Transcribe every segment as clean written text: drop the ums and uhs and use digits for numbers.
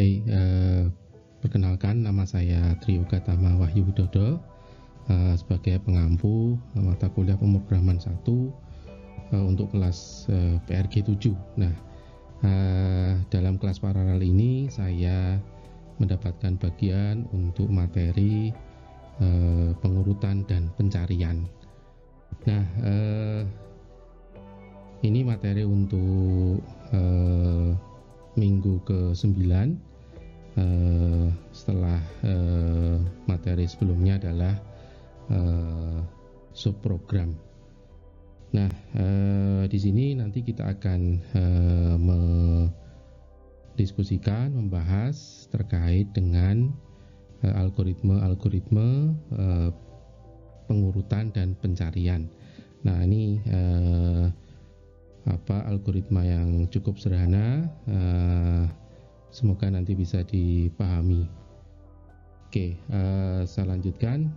Hai, perkenalkan nama saya Trio Gatama Wahyu Widodo, sebagai pengampu mata kuliah pemrograman 1 untuk kelas PRG 7. Nah, dalam kelas paralel ini saya mendapatkan bagian untuk materi pengurutan dan pencarian. Nah, ini materi untuk minggu ke-9 setelah materi sebelumnya adalah subprogram. Nah, di sini nanti kita akan mendiskusikan, membahas terkait dengan algoritma pengurutan dan pencarian. Nah, ini algoritma yang cukup sederhana, semoga nanti bisa dipahami. Oke, saya lanjutkan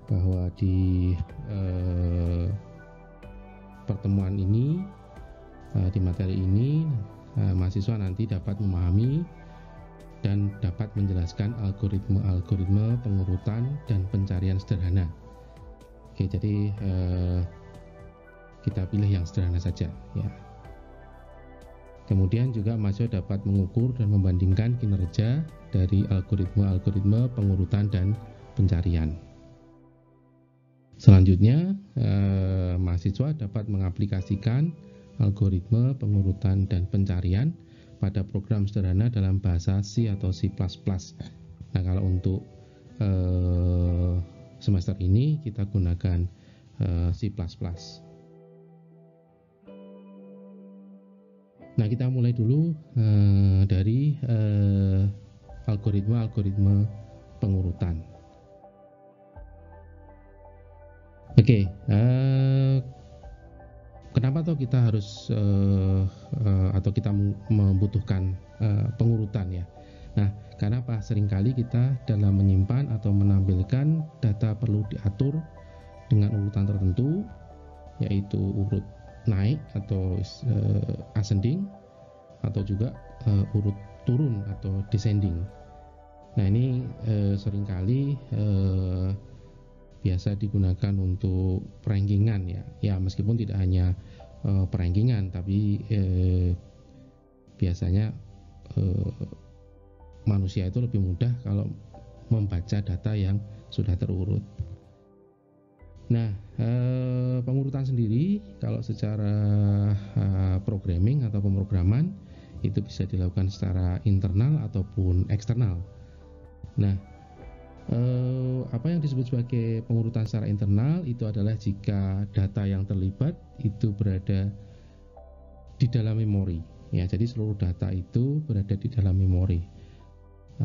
bahwa di pertemuan ini, di materi ini, mahasiswa nanti dapat memahami dan dapat menjelaskan algoritma pengurutan dan pencarian sederhana. Oke, jadi kita pilih yang sederhana saja, ya. Kemudian juga mahasiswa dapat mengukur dan membandingkan kinerja dari algoritma pengurutan dan pencarian. Selanjutnya, mahasiswa dapat mengaplikasikan algoritma pengurutan dan pencarian pada program sederhana dalam bahasa C atau C++. Nah, kalau untuk semester ini kita gunakan C++. Nah, kita mulai dulu dari algoritma pengurutan. Oke, kenapa toh kita harus atau kita membutuhkan pengurutan, ya? Nah, karena apa? Seringkali kita dalam menyimpan atau menampilkan data perlu diatur dengan urutan tertentu, yaitu urut naik atau ascending, atau juga urut turun atau descending. Nah, ini seringkali biasa digunakan untuk perankingan, ya. Ya, meskipun tidak hanya perankingan, tapi biasanya manusia itu lebih mudah kalau membaca data yang sudah terurut. Nah, pengurutan sendiri kalau secara programming atau pemrograman itu bisa dilakukan secara internal ataupun eksternal. Nah, apa yang disebut sebagai pengurutan secara internal itu adalah jika data yang terlibat itu berada di dalam memori, ya. Jadi seluruh data itu berada di dalam memori.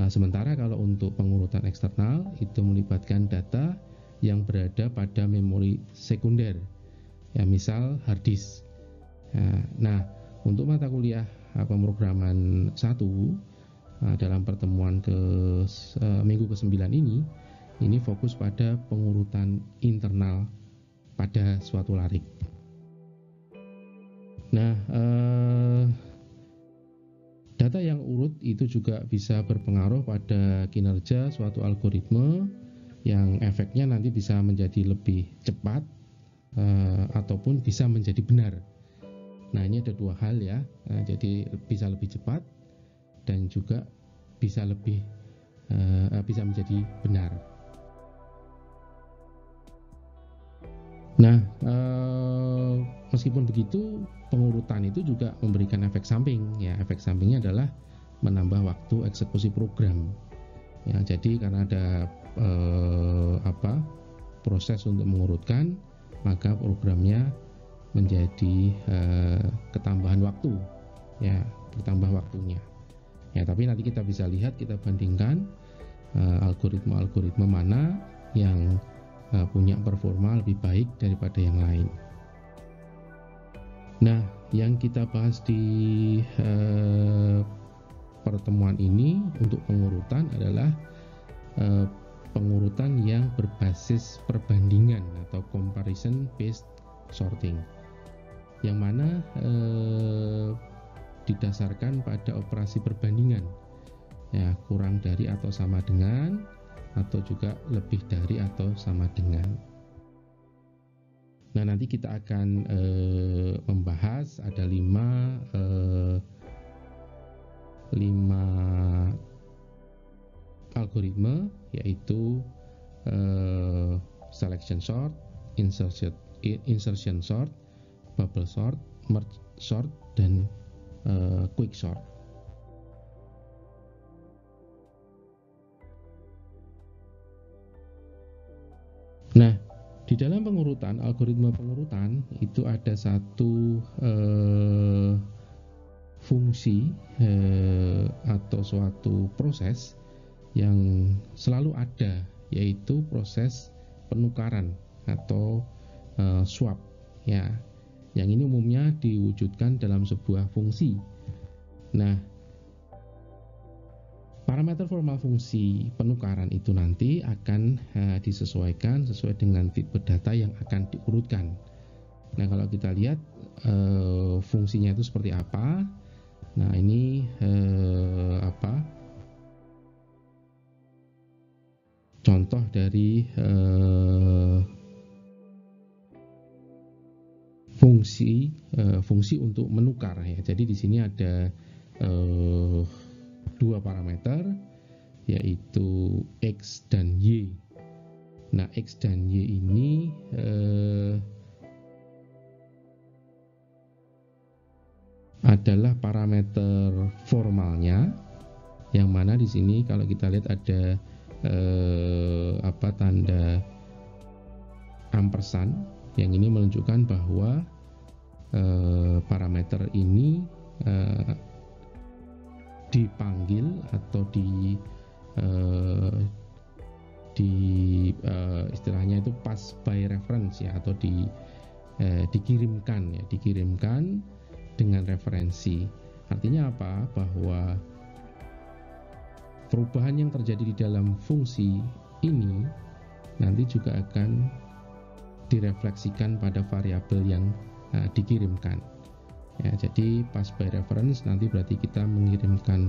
Sementara kalau untuk pengurutan eksternal itu melibatkan data yang berada pada memori sekunder, ya, misal hard disk. Nah, untuk mata kuliah pemrograman 1 dalam pertemuan minggu ke-9 ini fokus pada pengurutan internal pada suatu larik. Nah, data yang urut itu juga bisa berpengaruh pada kinerja suatu algoritma yang efeknya nanti bisa menjadi lebih cepat ataupun bisa menjadi benar. Nah, ini ada dua hal, ya. Jadi bisa lebih cepat dan juga bisa menjadi benar. Nah, meskipun begitu, pengurutan itu juga memberikan efek samping, ya. Efek sampingnya adalah menambah waktu eksekusi program, ya. Jadi karena ada proses untuk mengurutkan, maka programnya menjadi ketambahan waktu, ya, bertambah waktunya. Ya, tapi nanti kita bisa lihat, kita bandingkan algoritma mana yang punya performa lebih baik daripada yang lain. Nah, yang kita bahas di pertemuan ini untuk pengurutan adalah pengurutan yang berbasis perbandingan atau comparison based sorting, yang mana didasarkan pada operasi perbandingan, ya, kurang dari atau sama dengan, atau juga lebih dari atau sama dengan. Nah, nanti kita akan membahas ada 5 algoritma, yaitu selection sort, insertion sort, bubble sort, merge sort, dan quick sort. Nah, di dalam algoritma pengurutan itu ada satu fungsi atau suatu proses yang selalu ada, yaitu proses penukaran atau swap, ya. Yang ini umumnya diwujudkan dalam sebuah fungsi. Nah, parameter formal fungsi penukaran itu nanti akan disesuaikan sesuai dengan tipe data yang akan diurutkan. Nah, kalau kita lihat fungsinya itu seperti apa. Nah, ini contoh dari fungsi untuk menukar, ya. Jadi di sini ada 2 parameter, yaitu X dan Y. Nah, X dan Y ini adalah parameter formalnya, yang mana di sini kalau kita lihat ada tanda ampersand, yang ini menunjukkan bahwa parameter ini dipanggil atau istilahnya itu pass by reference, ya, atau dikirimkan dengan referensi. Artinya apa? Bahwa perubahan yang terjadi di dalam fungsi ini nanti juga akan direfleksikan pada variabel yang dikirimkan. Ya, jadi pass by reference nanti berarti kita mengirimkan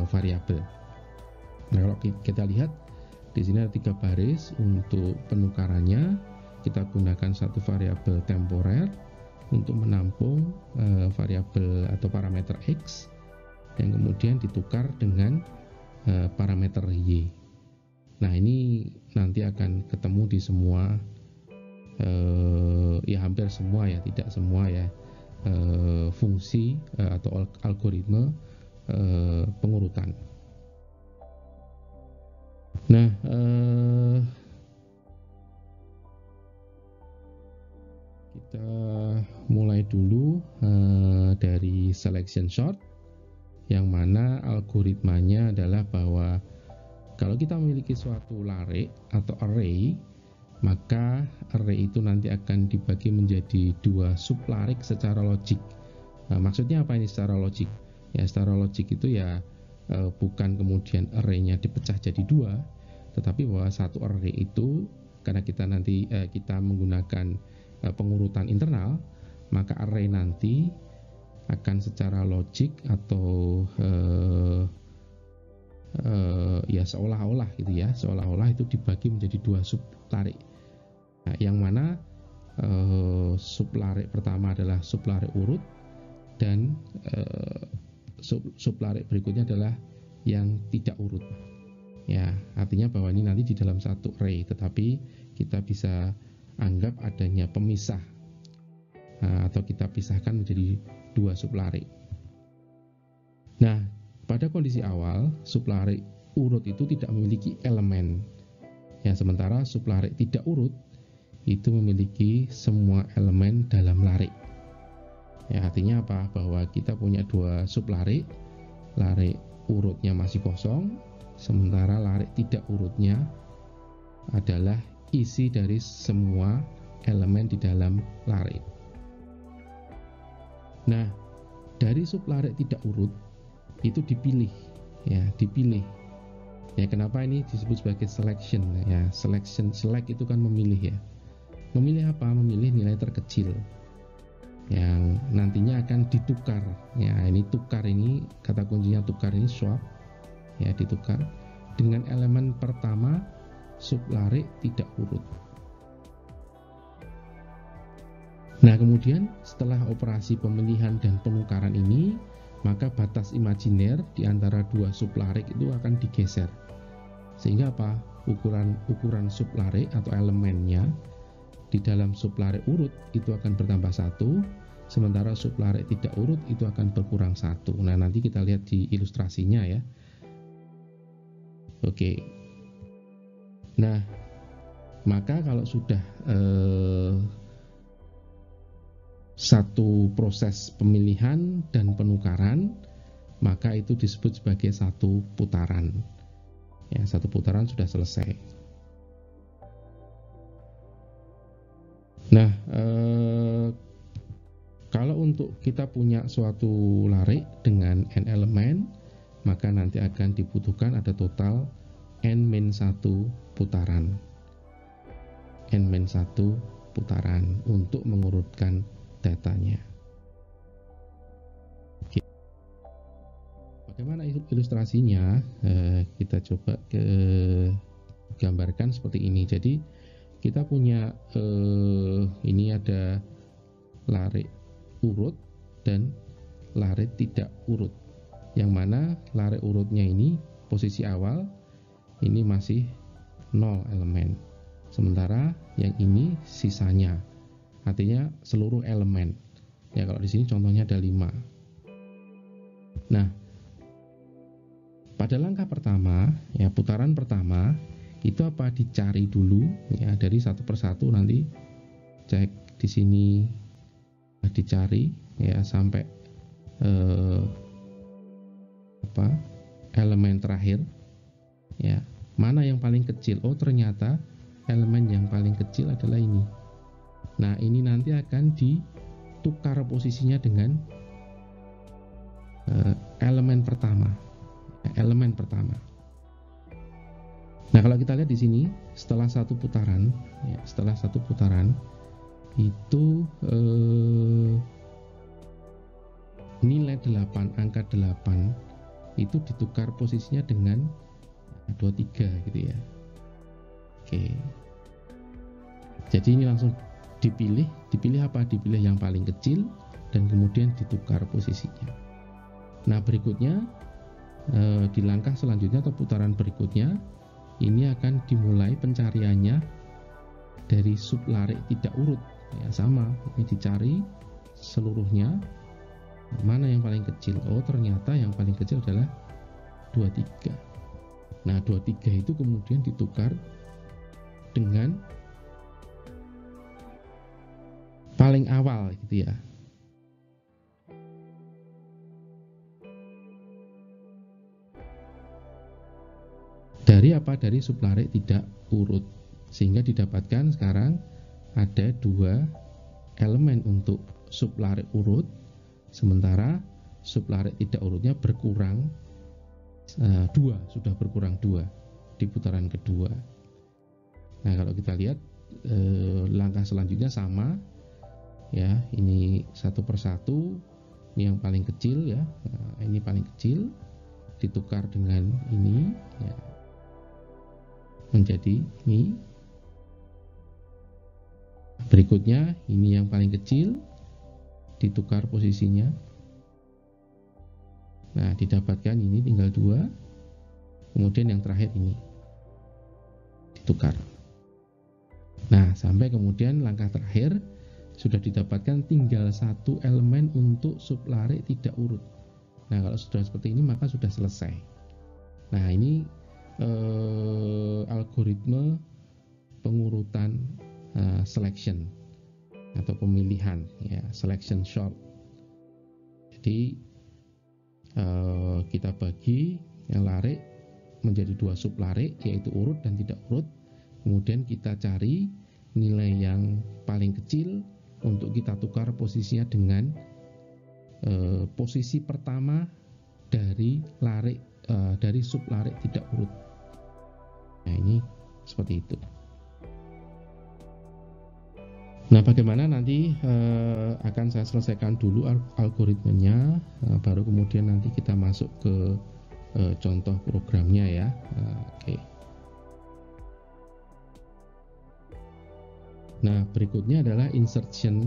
variabel. Nah, kalau kita lihat di sini ada 3 baris untuk penukarannya. Kita gunakan satu variabel temporer untuk menampung variabel atau parameter X yang kemudian ditukar dengan parameter Y. Nah, ini nanti akan ketemu di semua, ya hampir semua, ya, tidak semua, ya, fungsi atau algoritma pengurutan. Nah, kita mulai dulu dari selection sort, yang mana algoritmanya adalah bahwa kalau kita memiliki suatu lare atau array, maka array itu nanti akan dibagi menjadi 2 sublare secara logik. Nah, maksudnya apa ini secara logik? Ya, secara logik itu ya bukan kemudian array-nya dipecah jadi 2, tetapi bahwa satu array itu, karena kita nanti kita menggunakan pengurutan internal, maka array nanti akan secara logik atau ya seolah-olah gitu, ya, seolah-olah itu dibagi menjadi 2 sublare. Nah, yang mana sublare pertama adalah sublare urut, dan sublare berikutnya adalah yang tidak urut. Ya, artinya bahwa ini nanti di dalam satu array, tetapi kita bisa anggap adanya pemisah, atau kita pisahkan menjadi 2 sublare. Nah, pada kondisi awal sublare urut itu tidak memiliki elemen, ya, sementara sublare tidak urut itu memiliki semua elemen dalam lare. Ya, artinya apa? Bahwa kita punya 2 sublare, lare urutnya masih kosong, sementara lare tidak urutnya adalah isi dari semua elemen di dalam lare. Nah, dari sublare tidak urut itu dipilih, ya, dipilih. Ya, kenapa ini disebut sebagai selection? Ya, select itu kan memilih, ya. Memilih apa? Memilih nilai terkecil. yang nantinya akan ditukar. Ya, ini tukar, ini kata kuncinya tukar, ini swap ya, ditukar dengan elemen pertama sublarik tidak urut. Nah, kemudian setelah operasi pemilihan dan penukaran ini, maka batas imajiner di antara dua sublarik itu akan digeser. Sehingga apa? Ukuran sublarik atau elemennya di dalam sublarik urut itu akan bertambah 1, sementara sublarik tidak urut itu akan berkurang 1. Nah, nanti kita lihat di ilustrasinya ya. Oke. Nah, maka kalau sudah satu proses pemilihan dan penukaran, maka itu disebut sebagai satu putaran. Ya, satu putaran sudah selesai. Nah, kalau untuk kita punya suatu larik dengan n elemen, maka nanti akan dibutuhkan ada total n-1 putaran. N-1 putaran untuk mengurutkan datanya. Oke. Bagaimana ilustrasinya? Kita coba gambarkan seperti ini. Jadi kita punya ini ada larik urut dan larik tidak urut. Yang mana larik urutnya ini posisi awal ini masih 0 elemen. Sementara yang ini sisanya. Artinya seluruh elemen. Ya, kalau di sini contohnya ada 5. Nah, pada langkah pertama, ya putaran pertama itu apa? Dicari dulu ya dari satu persatu, nanti cek di sini dicari ya sampai elemen terakhir ya. Mana yang paling kecil? Oh, ternyata elemen yang paling kecil adalah ini. Nah, ini nanti akan ditukar posisinya dengan elemen pertama. Elemen pertama. Nah, kalau kita lihat di sini, setelah satu putaran, ya, setelah satu putaran itu nilai 8, angka 8 itu ditukar posisinya dengan 23 gitu ya. Oke. Jadi ini langsung dipilih apa? Dipilih yang paling kecil dan kemudian ditukar posisinya. Nah, berikutnya di langkah selanjutnya atau putaran berikutnya ini akan dimulai pencariannya dari sublarik tidak urut ya, sama ini dicari seluruhnya, mana yang paling kecil. Oh, ternyata yang paling kecil adalah 23. Nah, 23 itu kemudian ditukar dengan paling awal gitu ya. Dari apa? Dari sublarik tidak urut. Sehingga didapatkan sekarang ada 2 elemen untuk sublarik urut, sementara sublarik tidak urutnya berkurang 2, sudah berkurang 2 di putaran kedua. Nah, kalau kita lihat langkah selanjutnya sama ya, ini satu persatu, ini yang paling kecil ya, nah, ini paling kecil ditukar dengan ini ya, menjadi ini. Berikutnya ini yang paling kecil ditukar posisinya. Nah, didapatkan ini tinggal 2. Kemudian yang terakhir ini ditukar. Nah, sampai kemudian langkah terakhir sudah didapatkan tinggal 1 elemen untuk sublarik tidak urut. Nah, kalau sudah seperti ini maka sudah selesai. Nah, ini algoritma pengurutan selection atau pemilihan ya, selection sort. Jadi kita bagi yang larik menjadi 2 sublarik, yaitu urut dan tidak urut. Kemudian kita cari nilai yang paling kecil untuk kita tukar posisinya dengan posisi pertama dari larik dari sublarik tidak urut. Nah, ini seperti itu. Nah, bagaimana nanti akan saya selesaikan dulu algoritmenya, baru kemudian nanti kita masuk ke contoh programnya ya. Oke. Nah, berikutnya adalah insertion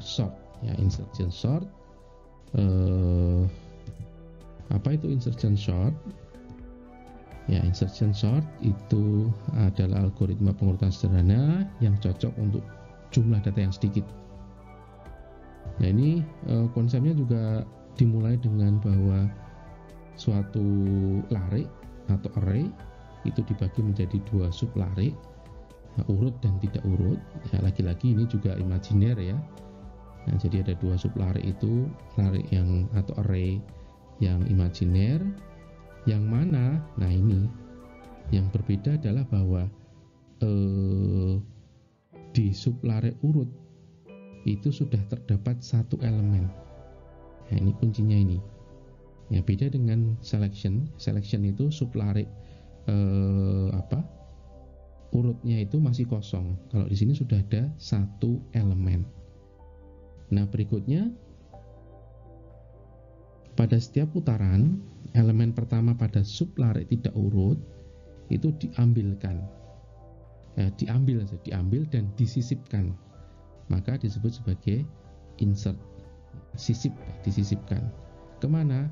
sort. Ya, insertion sort. Apa itu insertion sort? Ya, insertion sort itu adalah algoritma pengurutan sederhana yang cocok untuk jumlah data yang sedikit. Nah, ini konsepnya juga dimulai dengan bahwa suatu lare atau array itu dibagi menjadi dua sub lare, urut dan tidak urut. Ya, lagi-lagi ini juga imajiner ya. Nah, jadi ada dua sub lare itu, lare yang atau array yang imajiner. Yang mana, nah ini yang berbeda adalah bahwa di sublare urut itu sudah terdapat satu elemen. Nah, ini kuncinya ini. Ya, beda dengan selection. Selection itu sublare urutnya itu masih kosong. Kalau di sini sudah ada satu elemen. Nah, berikutnya pada setiap putaran, elemen pertama pada sublare tidak urut itu diambilkan, diambil dan disisipkan, maka disebut sebagai insert. Disisipkan kemana?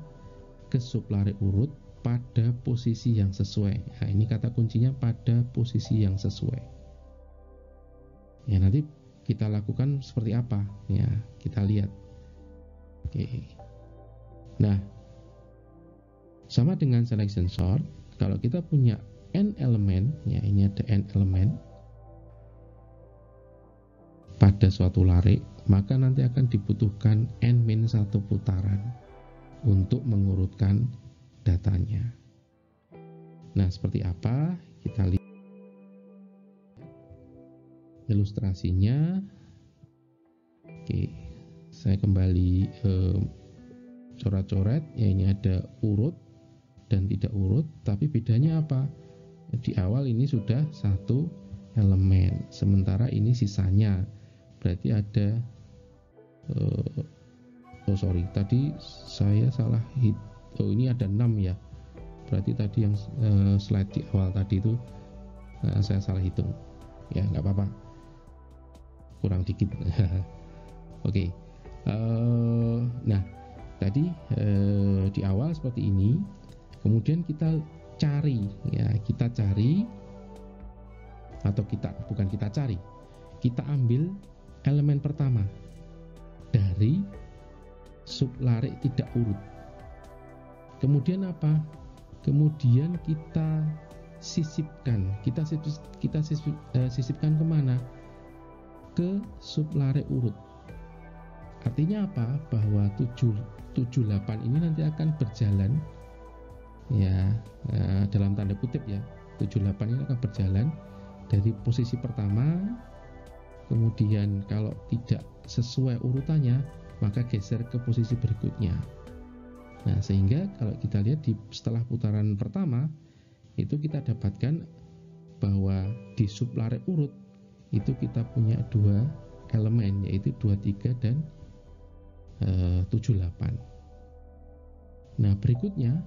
Ke sublare urut pada posisi yang sesuai. Nah, ini kata kuncinya, pada posisi yang sesuai. Ya, nanti kita lakukan seperti apa? Ya, kita lihat. Oke. Nah, sama dengan selection sort, kalau kita punya n elemen, ya ini ada n elemen pada suatu lare, maka nanti akan dibutuhkan n-1 putaran untuk mengurutkan datanya. Nah, seperti apa? Kita lihat ilustrasinya. Oke, saya kembali coret-coret. Ya, ini ada urut dan tidak urut, tapi bedanya apa? Di awal ini sudah satu elemen, sementara ini sisanya. Berarti ada tadi saya salah hit. Ini ada 6 ya. Berarti tadi yang slide di awal tadi itu saya salah hitung. Ya, nggak apa-apa. Kurang dikit. Oke. Nah, tadi di awal seperti ini. Kemudian kita cari, atau kita ambil elemen pertama dari sublare tidak urut. Kemudian apa? Kemudian kita sisipkan. Kita sisipkan kemana? Ke sublare urut. Artinya apa? Bahwa 78 ini nanti akan berjalan, ya, dalam tanda kutip ya, 78 ini akan berjalan dari posisi pertama, kemudian kalau tidak sesuai urutannya maka geser ke posisi berikutnya. Nah, sehingga kalau kita lihat setelah putaran pertama itu kita dapatkan bahwa di sublare urut itu kita punya dua elemen, yaitu 23 dan 78. Nah, berikutnya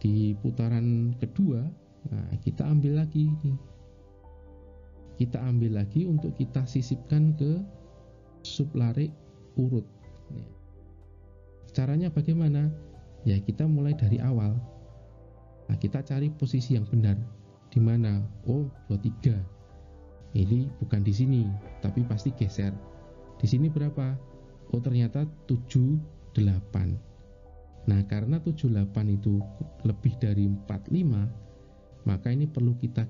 di putaran kedua, nah, kita ambil lagi untuk kita sisipkan ke sublare urut. Caranya bagaimana? Ya, kita mulai dari awal. Nah, kita cari posisi yang benar. Di mana? Oh, 23. Ini bukan di sini, tapi pasti geser. Di sini berapa? Oh, ternyata 78. Nah, karena 78 itu lebih dari 45, maka ini perlu kita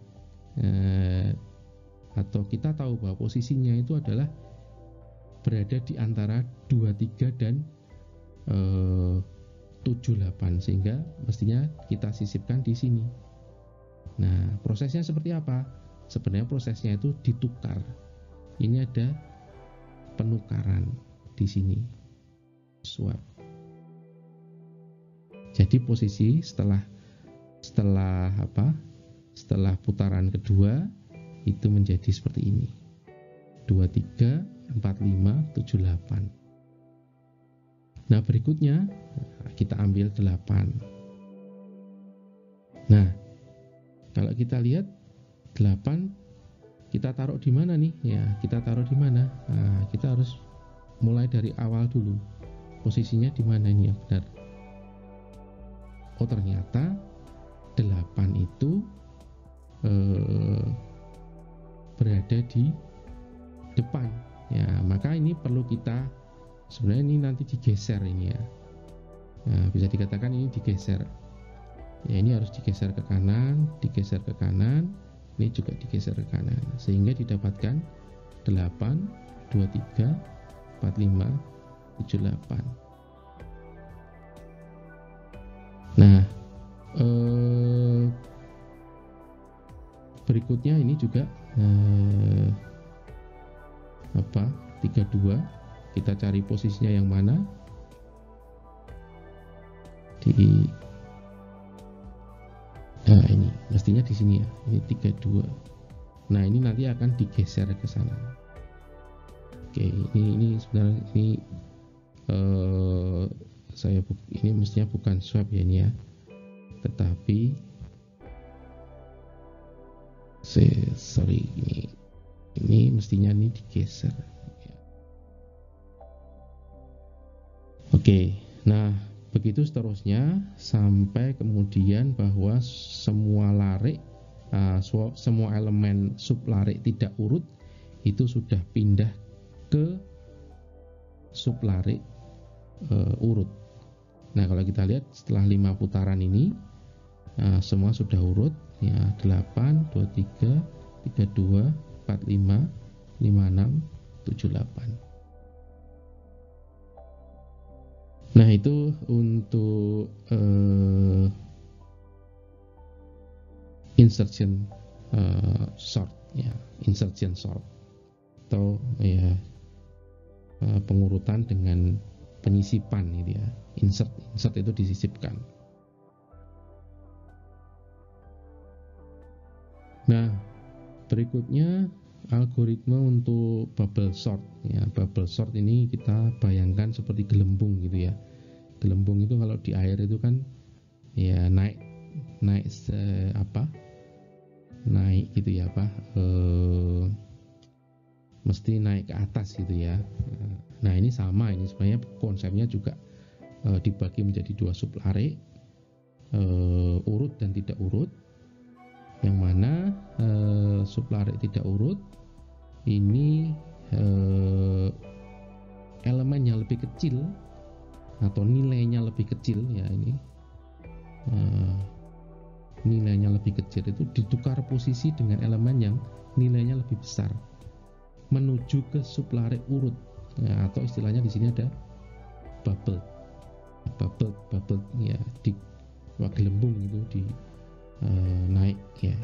atau kita tahu bahwa posisinya itu adalah berada di antara 23 dan 78, sehingga mestinya kita sisipkan di sini. Nah, prosesnya seperti apa? Sebenarnya prosesnya itu ditukar. Ini ada penukaran di sini. Swap. Jadi posisi setelah putaran kedua itu menjadi seperti ini. 23, 45, 78. Nah, berikutnya kita ambil 8. Nah, kalau kita lihat 8 kita taruh di mana nih? Ya, kita taruh di mana? Nah, kita harus mulai dari awal dulu. Posisinya di mana ini yang benar? Oh, ternyata 8 itu berada di depan. Ya, maka ini perlu kita sebenarnya ini nanti digeser ini ya. Nah, bisa dikatakan ini digeser. Ya, ini harus digeser ke kanan, digeser ke kanan, ini juga digeser ke kanan, sehingga didapatkan 8, 23, 45, 78. Nah, berikutnya ini juga 32, kita cari posisinya yang mana di ini mestinya di sini ya, ini 32. Nah, ini nanti akan digeser ke sana. Oke, ini sebenarnya ini ini mestinya bukan swap ya ini ya, tetapi sorry ini mestinya ini digeser. Oke, nah begitu seterusnya sampai kemudian bahwa semua larik, semua elemen sublarik tidak urut itu sudah pindah ke sublarik urut. Nah, kalau kita lihat setelah 5 putaran ini semua sudah urut ya, 8, 23, 32, 45, 56, 78. Nah, itu untuk insertion sort ya, insertion sort atau ya pengurutan dengan penyisipan gitu ya. Insert itu disisipkan. Nah, berikutnya algoritma untuk bubble sort ya. Bubble sort ini kita bayangkan seperti gelembung gitu ya. Gelembung itu kalau di air itu kan ya naik gitu ya, mesti naik ke atas gitu ya. Nah, ini sama, ini sebenarnya konsepnya juga dibagi menjadi 2 sublarik, urut dan tidak urut. Yang mana sublarik tidak urut ini elemen yang lebih kecil atau nilainya lebih kecil ya, ini nilainya lebih kecil itu ditukar posisi dengan elemen yang nilainya lebih besar menuju ke sublarik urut ya, atau istilahnya di sini ada bubble ya, di gelembung itu di naik ya.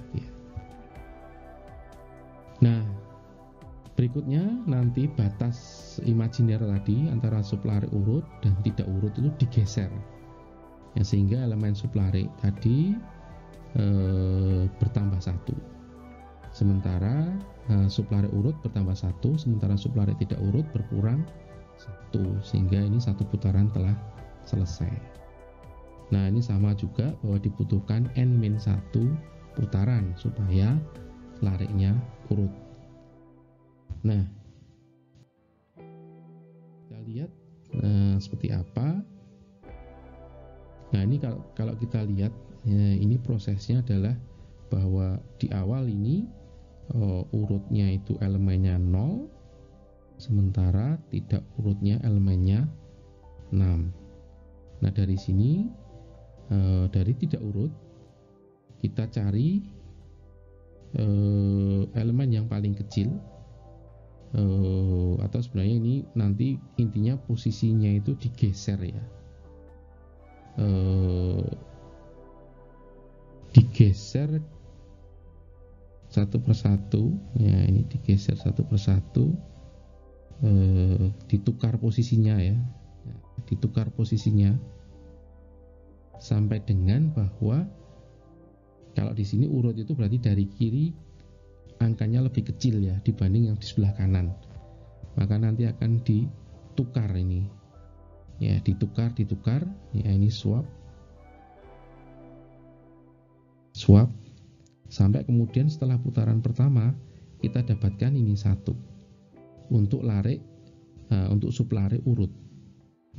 Nah, berikutnya nanti batas imajiner tadi antara sublarik urut dan tidak urut itu digeser ya, sehingga elemen sublarik tadi bertambah 1, sementara sublarik urut bertambah 1, sementara sublarik tidak urut berkurang 1, sehingga ini satu putaran telah selesai. Nah, ini sama juga bahwa dibutuhkan n-1 putaran supaya lariknya urut. Nah, kita lihat seperti apa. Nah, ini kalau kita lihat ya, ini prosesnya adalah bahwa di awal ini urutnya itu elemennya 0, sementara tidak urutnya elemennya 6. Nah, dari sini dari tidak urut kita cari elemen yang paling kecil, atau sebenarnya ini nanti intinya posisinya itu digeser ya, digeser satu persatu ya, ini digeser satu persatu, ditukar posisinya ya, ditukar posisinya sampai dengan bahwa kalau di sini urut itu berarti dari kiri angkanya lebih kecil ya dibanding yang di sebelah kanan, maka nanti akan ditukar ini ya, ditukar ya, ini swap sampai kemudian setelah putaran pertama kita dapatkan ini 1 untuk larik untuk sublarik urut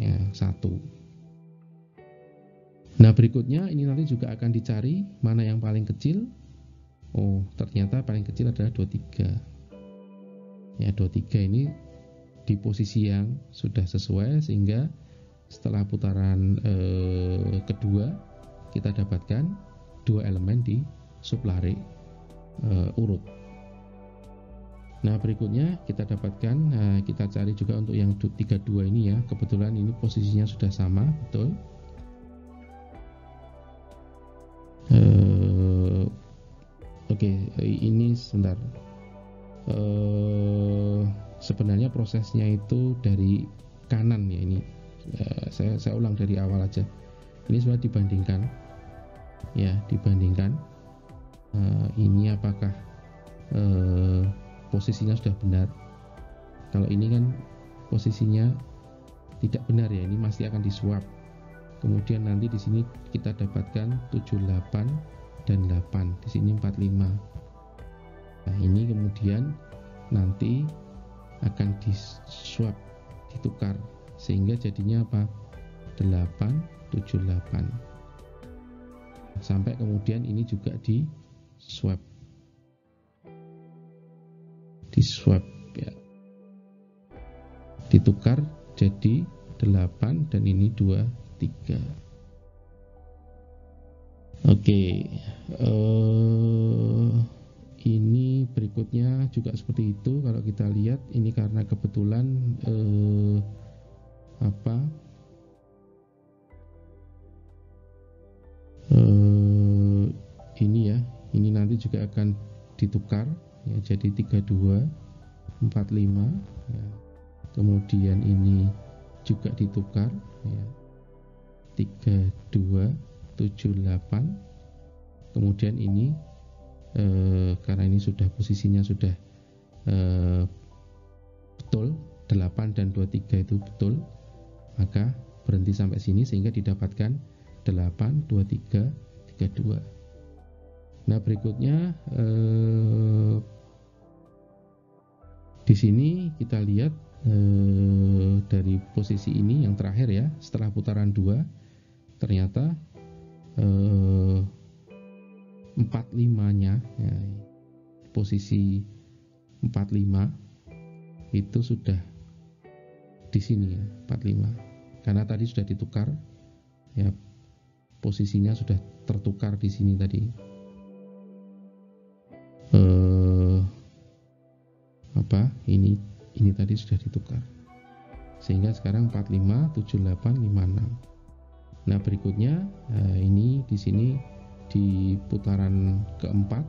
ya, 1. Nah berikutnya ini nanti juga akan dicari mana yang paling kecil. Oh ternyata paling kecil adalah 23 ya, 23 ini di posisi yang sudah sesuai, sehingga setelah putaran kedua kita dapatkan 2 elemen di sublarik urut. Nah berikutnya kita dapatkan, kita cari juga untuk yang 32 ini ya, kebetulan ini posisinya sudah sama betul. Oke, ini sebentar. Sebenarnya prosesnya itu dari kanan ya ini. Saya ulang dari awal aja. Ini sudah dibandingkan, ya dibandingkan. Ini apakah posisinya sudah benar? Kalau ini kan posisinya tidak benar ya, ini masih akan disuap. Kemudian nanti di sini kita dapatkan 78 dan 8, di sini 45. Nah, ini kemudian nanti akan diswap, ditukar, sehingga jadinya apa? 8, 78. Sampai kemudian ini juga diswap ya. Ditukar jadi 8 dan ini 2, 3. Oke, ini berikutnya juga seperti itu. Kalau kita lihat ini karena kebetulan ini ya, ini nanti juga akan ditukar ya, jadi 32, 45 ya. Kemudian ini juga ditukar ya, 32, 78. Kemudian ini karena ini sudah posisinya sudah betul 8 dan 23 itu betul, maka berhenti sampai sini sehingga didapatkan 8, 23, 32. Nah berikutnya di sini kita lihat dari posisi ini yang terakhir ya, setelah putaran 2 ternyata 45-nya ya, posisi 45 itu sudah di sini ya, 45, karena tadi sudah ditukar ya, posisinya sudah tertukar di sini tadi. Ini tadi sudah ditukar, sehingga sekarang 45, 78, 56. Nah berikutnya ini di sini di putaran keempat.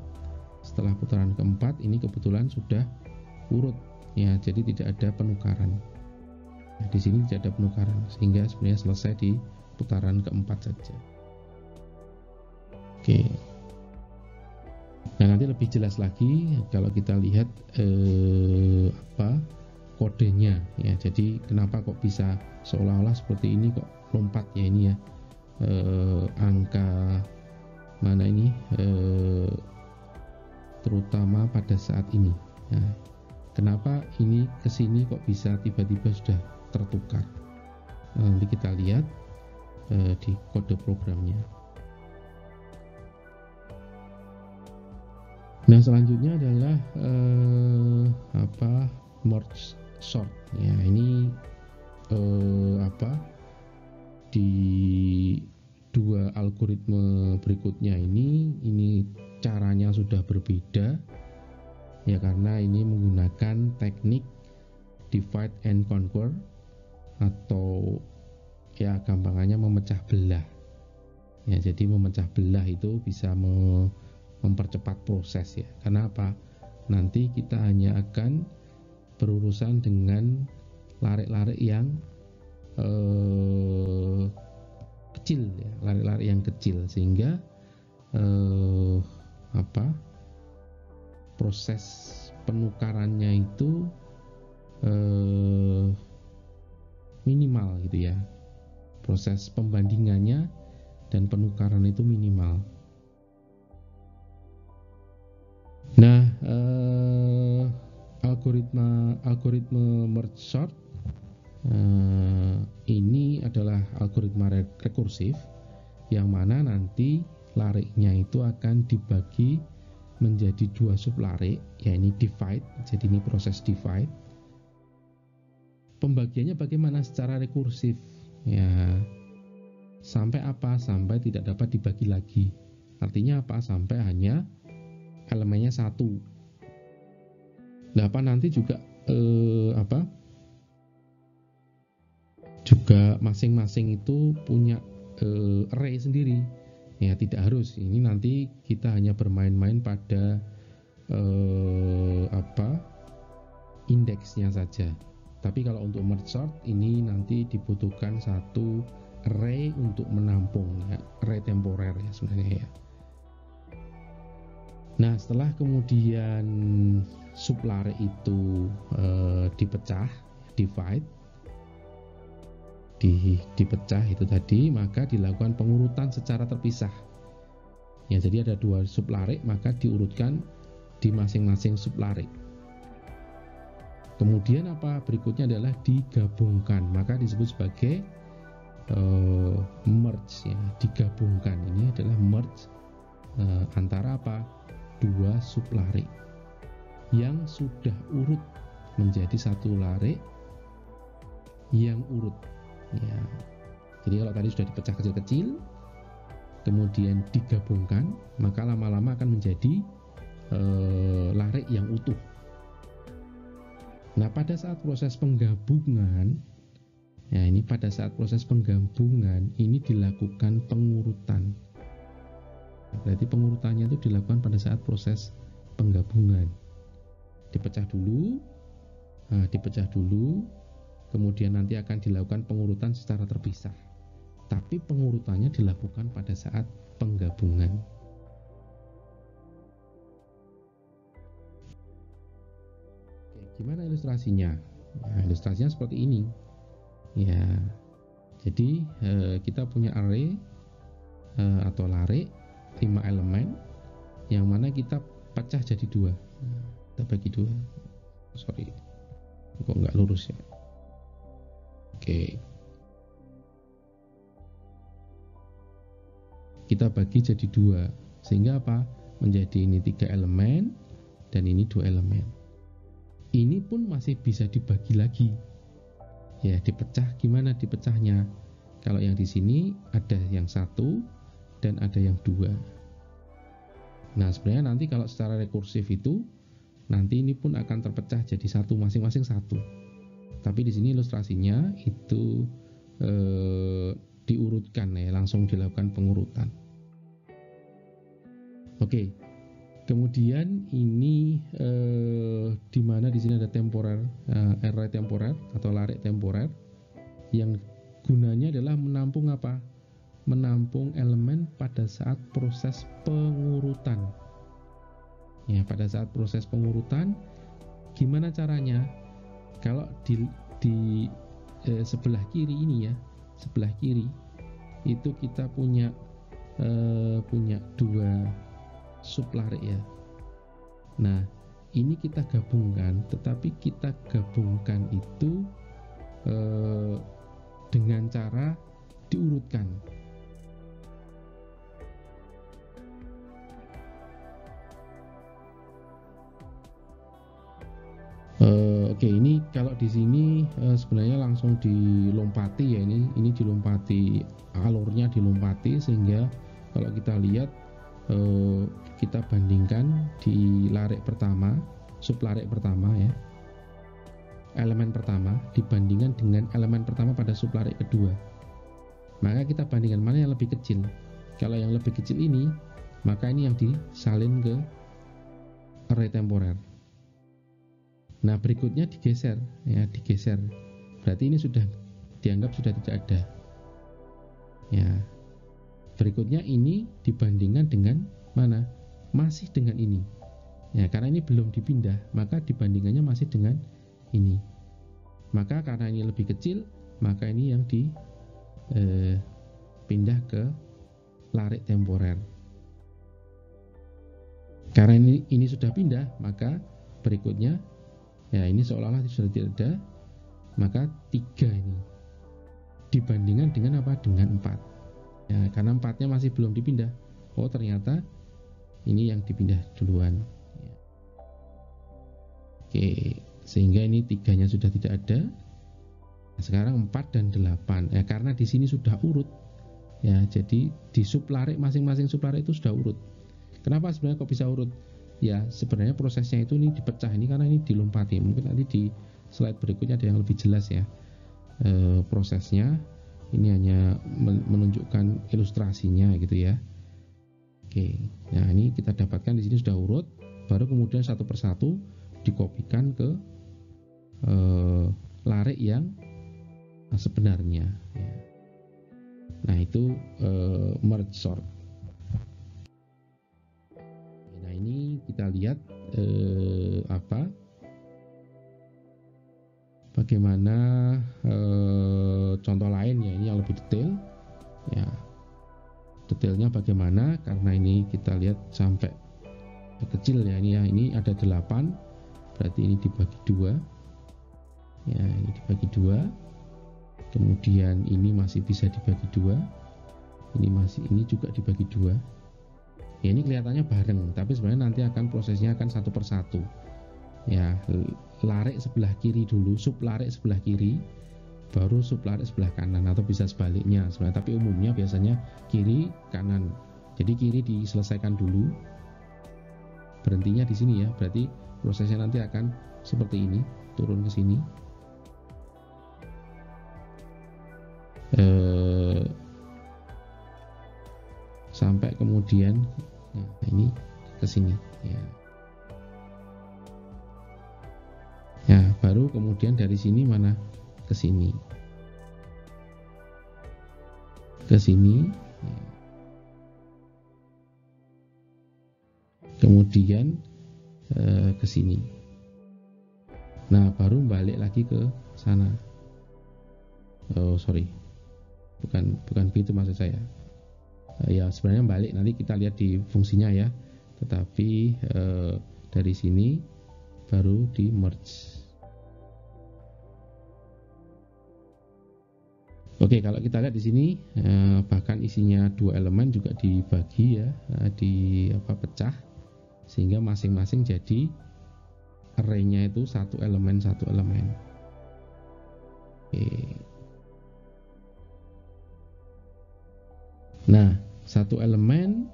Setelah putaran keempat ini kebetulan sudah urut ya, jadi tidak ada penukaran. Nah, di sini tidak ada penukaran, sehingga sebenarnya selesai di putaran keempat saja. Oke. Nah nanti lebih jelas lagi kalau kita lihat kodenya ya. Jadi kenapa kok bisa seolah-olah seperti ini, kok lompat ya ini ya, angka mana ini terutama pada saat ini. Nah, kenapa ini kesini kok bisa tiba-tiba sudah tertukar? Nanti kita lihat di kode programnya. Nah selanjutnya adalah merge sort ya. Ini di dua algoritma berikutnya ini caranya sudah berbeda ya, karena ini menggunakan teknik divide and conquer, atau ya gampangannya memecah belah ya. Jadi memecah belah itu bisa mempercepat proses ya. Karena apa? Nanti kita hanya akan berurusan dengan larik-larik yang kecil ya, larik-larik yang kecil, sehingga proses penukarannya itu minimal gitu ya. Proses pembandingannya dan penukaran itu minimal. Nah, algoritma merge sort ini adalah algoritma rekursif yang mana nanti lariknya itu akan dibagi menjadi 2 sublarik, yakni divide. Jadi ini proses divide. Pembagiannya bagaimana? Secara rekursif ya. Sampai apa? Sampai tidak dapat dibagi lagi. Artinya apa? Sampai hanya elemennya 1. Nah, apa nanti juga juga masing-masing itu punya array sendiri. Ya, tidak harus. Ini nanti kita hanya bermain-main pada indeksnya saja. Tapi kalau untuk merge sort ini nanti dibutuhkan satu array untuk menampung ya, array temporer ya sebenarnya ya. Nah, setelah kemudian sublarik itu dipecah, divide, dipecah itu tadi, maka dilakukan pengurutan secara terpisah. Ya, jadi ada 2 sublarik, maka diurutkan di masing-masing sublarik. Kemudian apa? Berikutnya adalah digabungkan, maka disebut sebagai merge ya, digabungkan. Ini adalah merge antara apa? 2 sublarik yang sudah urut menjadi satu larik yang urut ya. Jadi kalau tadi sudah dipecah kecil-kecil kemudian digabungkan, maka lama-lama akan menjadi larik yang utuh. Nah, pada saat proses penggabungan ya, ini pada saat proses penggabungan ini dilakukan pengurutan. Berarti pengurutannya itu dilakukan pada saat proses penggabungan. Dipecah dulu, kemudian nanti akan dilakukan pengurutan secara terpisah. Tapi pengurutannya dilakukan pada saat penggabungan. Oke, gimana ilustrasinya? Nah, ilustrasinya seperti ini. Ya, jadi kita punya array atau larik 5 elemen yang mana kita pecah jadi 2. Kita bagi 2. Sorry, kok nggak lurus ya. Oke, kita bagi jadi 2 sehingga apa? Menjadi ini 3 elemen dan ini 2 elemen. Ini pun masih bisa dibagi lagi ya. Dipecah, gimana dipecahnya? Kalau yang di sini ada yang 1 dan ada yang 2. Nah, sebenarnya nanti kalau secara rekursif itu nanti ini pun akan terpecah jadi 1, masing-masing 1. Tapi di sini ilustrasinya itu diurutkan ya, langsung dilakukan pengurutan. Oke. Kemudian ini di mana di sini ada temporer, array temporer atau larik temporer yang gunanya adalah menampung apa? Menampung elemen pada saat proses pengurutan. Ya, pada saat proses pengurutan, gimana caranya? Kalau di sebelah kiri ini ya, sebelah kiri itu kita punya 2 sublarik ya. Nah, ini kita gabungkan, tetapi kita gabungkan itu dengan cara diurutkan. Oke, ini kalau di sini sebenarnya langsung dilompati ya, ini dilompati, alurnya dilompati sehingga kalau kita lihat kita bandingkan di larik pertama, sublarik pertama ya, elemen pertama dibandingkan dengan elemen pertama pada sublarik kedua, maka kita bandingkan mana yang lebih kecil. Kalau yang lebih kecil ini, maka ini yang disalin ke array temporer. Nah, berikutnya digeser ya, digeser. Berarti ini sudah dianggap sudah tidak ada. Ya. Berikutnya ini dibandingkan dengan mana? Masih dengan ini. Ya, karena ini belum dipindah, maka dibandingannya masih dengan ini. Maka karena ini lebih kecil, maka ini yang dipindah ke larik temporer. Karena ini sudah pindah, maka berikutnya ya ini seolah-olah sudah tidak ada, maka 3 ini dibandingkan dengan apa? Dengan 4. Ya, karena 4-nya masih belum dipindah. Oh, ternyata ini yang dipindah duluan. Ya. Oke, sehingga ini 3-nya sudah tidak ada. Nah, sekarang 4 dan 8. Ya, karena di sini sudah urut. Ya, jadi di sublarik masing-masing sublarik itu sudah urut. Kenapa sebenarnya kok bisa urut? Ya, sebenarnya prosesnya itu ini dipecah ini karena ini dilompati. Mungkin nanti di slide berikutnya ada yang lebih jelas ya prosesnya. Ini hanya menunjukkan ilustrasinya gitu ya. Oke, nah ini kita dapatkan di sini sudah urut, baru kemudian satu persatu dikopikan ke larik yang sebenarnya. Ya. Nah itu merge sort. Nah ini kita lihat bagaimana contoh lain ya, ini yang lebih detail ya. Detailnya bagaimana, karena ini kita lihat sampai kecil ya, ini ada 8, berarti ini dibagi 2 ya, ini dibagi 2, kemudian ini masih bisa dibagi 2, ini juga dibagi 2 ya. Ini kelihatannya bareng, tapi sebenarnya nanti akan prosesnya akan satu persatu ya. Larik sebelah kiri dulu, sublarik sebelah kiri, baru sublarik sebelah kanan, atau bisa sebaliknya sebenarnya, tapi umumnya biasanya kiri kanan. Jadi kiri diselesaikan dulu, berhentinya di sini ya, berarti prosesnya nanti akan seperti ini, turun ke sini sampai kemudian ini ke sini ya. Ya, baru kemudian dari sini mana? Ke sini. Ke sini. Ya. Kemudian ke sini. Nah, baru balik lagi ke sana. Oh, sorry. Bukan begitu maksud saya. Ya, sebenarnya balik nanti kita lihat di fungsinya ya. Tetapi dari sini baru di merge. Oke, kalau kita lihat di sini bahkan isinya 2 elemen juga dibagi ya, pecah, sehingga masing-masing jadi array-nya itu satu elemen. Oke. Nah, satu elemen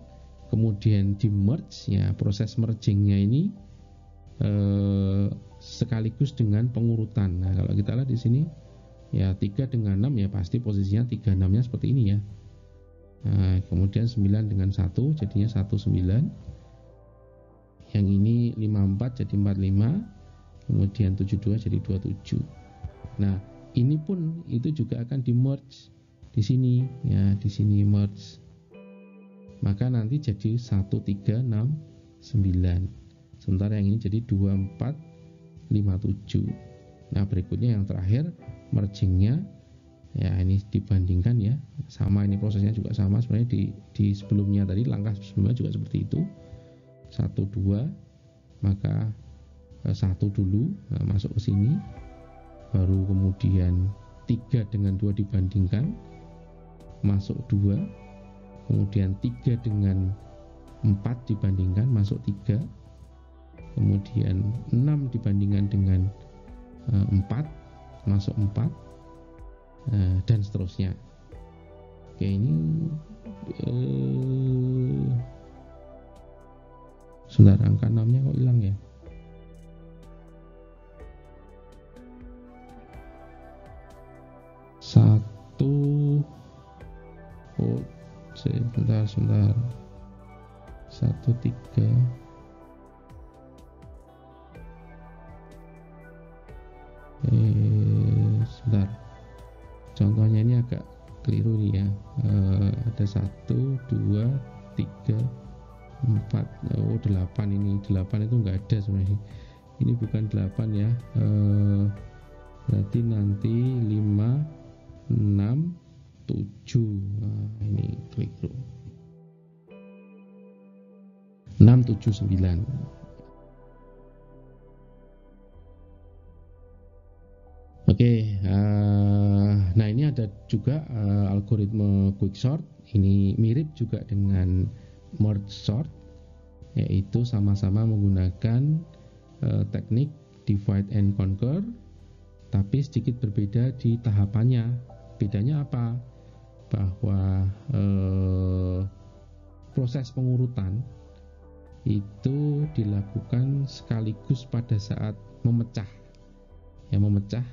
kemudian di merge ya, proses mergingnya ini sekaligus dengan pengurutan. Nah, kalau kita lihat di sini ya 3 dengan 6 ya pasti posisinya 36-nya seperti ini ya. Nah, kemudian 9 dengan 1 jadinya 19. Yang ini 54 jadi 45. Kemudian 72 jadi 27. Nah, ini pun itu juga akan di merge di sini ya, di sini merge. Maka nanti jadi 1369. Sementara yang ini jadi 2457. Nah, berikutnya yang terakhir mergingnya ya, ini dibandingkan ya, sama, ini prosesnya juga sama sebenarnya di sebelumnya tadi, langkah sebelumnya juga seperti itu. 1 2, maka 1 dulu masuk ke sini, baru kemudian 3 dengan 2 dibandingkan masuk 2, kemudian 3 dengan 4 dibandingkan masuk 3, kemudian 6 dibandingkan dengan 4 masuk 4, dan seterusnya. Oke, ini sebentar, angka 6-nya kok hilang ya. Sebentar 1 3 sebentar, contohnya ini agak keliru nih ya. Ada 1 2 3 4, oh 8, ini 8 itu enggak ada sebenarnya, ini bukan 8 ya, berarti nanti 5, 6, 7, nah, ini keliru, 6, 7, 9. Oke, nah ini ada juga algoritma quicksort, ini mirip juga dengan merge sort, yaitu sama-sama menggunakan teknik divide and conquer, tapi sedikit berbeda di tahapannya. Bedanya apa? Bahwa proses pengurutan itu dilakukan sekaligus pada saat memecah, ya, memecah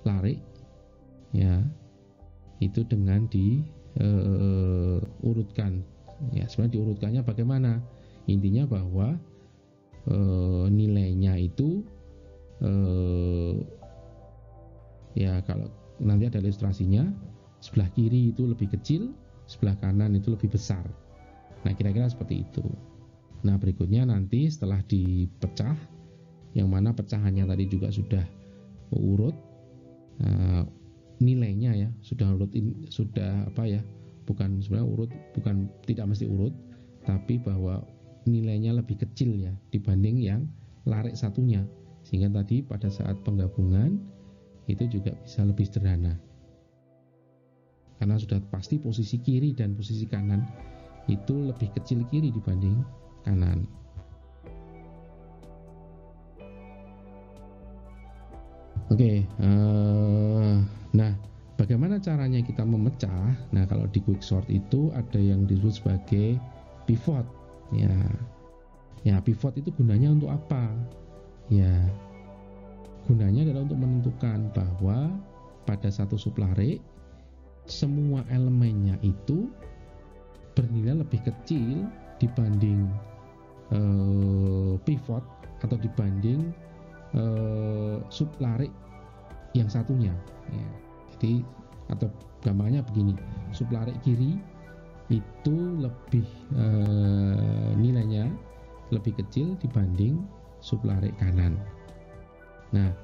lari, ya, itu dengan diurutkan. Ya, sebenarnya diurutkannya bagaimana? Intinya bahwa nilainya itu ya, kalau nanti ada ilustrasinya, sebelah kiri itu lebih kecil, sebelah kanan itu lebih besar. Nah, kira-kira seperti itu. Nah, berikutnya nanti setelah dipecah, yang mana pecahannya tadi juga sudah urut, nilainya ya sudah urut, sudah apa ya, bukan sebenarnya urut, bukan, tidak mesti urut, tapi bahwa nilainya lebih kecil ya dibanding yang larik satunya, sehingga tadi pada saat penggabungan itu juga bisa lebih sederhana karena sudah pasti posisi kiri dan posisi kanan itu lebih kecil kiri dibanding kanan. Oke, nah bagaimana caranya kita memecah? Nah, kalau di quicksort itu ada yang disebut sebagai pivot, ya. Ya, pivot itu gunanya untuk apa? Ya, gunanya adalah untuk menentukan bahwa pada satu sublare semua elemennya itu bernilai lebih kecil dibanding pivot atau dibanding sublare yang satunya, ya. Jadi, atau gambarnya begini, sublare kiri itu lebih nilainya lebih kecil dibanding sublare kanan. Nah,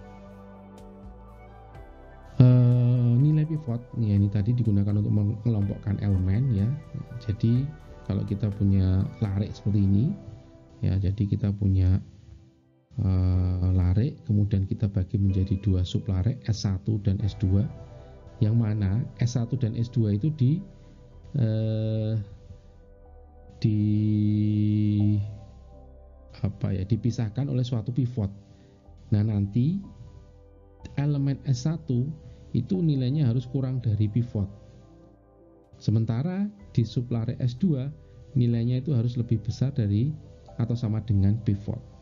nilai pivot ya, ini tadi digunakan untuk mengelompokkan elemen ya. Jadi kalau kita punya lare seperti ini ya, jadi kita punya lare, kemudian kita bagi menjadi dua sublare, S1 dan S2, yang mana S1 dan S2 itu dipisahkan oleh suatu pivot. Nah, nanti elemen S1 itu nilainya harus kurang dari pivot. Sementara di sublare S2 nilainya itu harus lebih besar dari atau sama dengan pivot.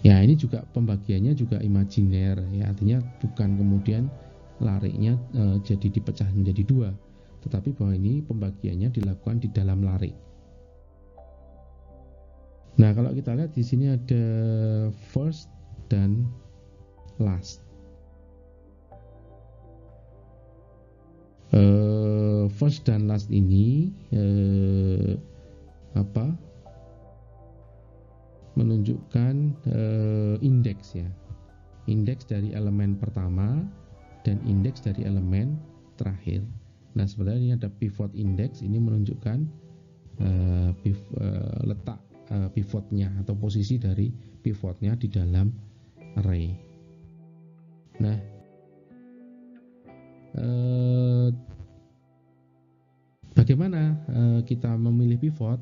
Ya, ini juga pembagiannya juga imajiner ya, artinya bukan kemudian lariknya jadi dipecah menjadi dua, tetapi bahwa ini pembagiannya dilakukan di dalam lare. Nah, kalau kita lihat di sini ada first dan last. First dan last ini menunjukkan indeks ya, indeks dari elemen pertama dan indeks dari elemen terakhir. Nah, sebenarnya ini ada pivot index, ini menunjukkan letak pivotnya atau posisi dari pivotnya di dalam array. Nah, bagaimana kita memilih pivot?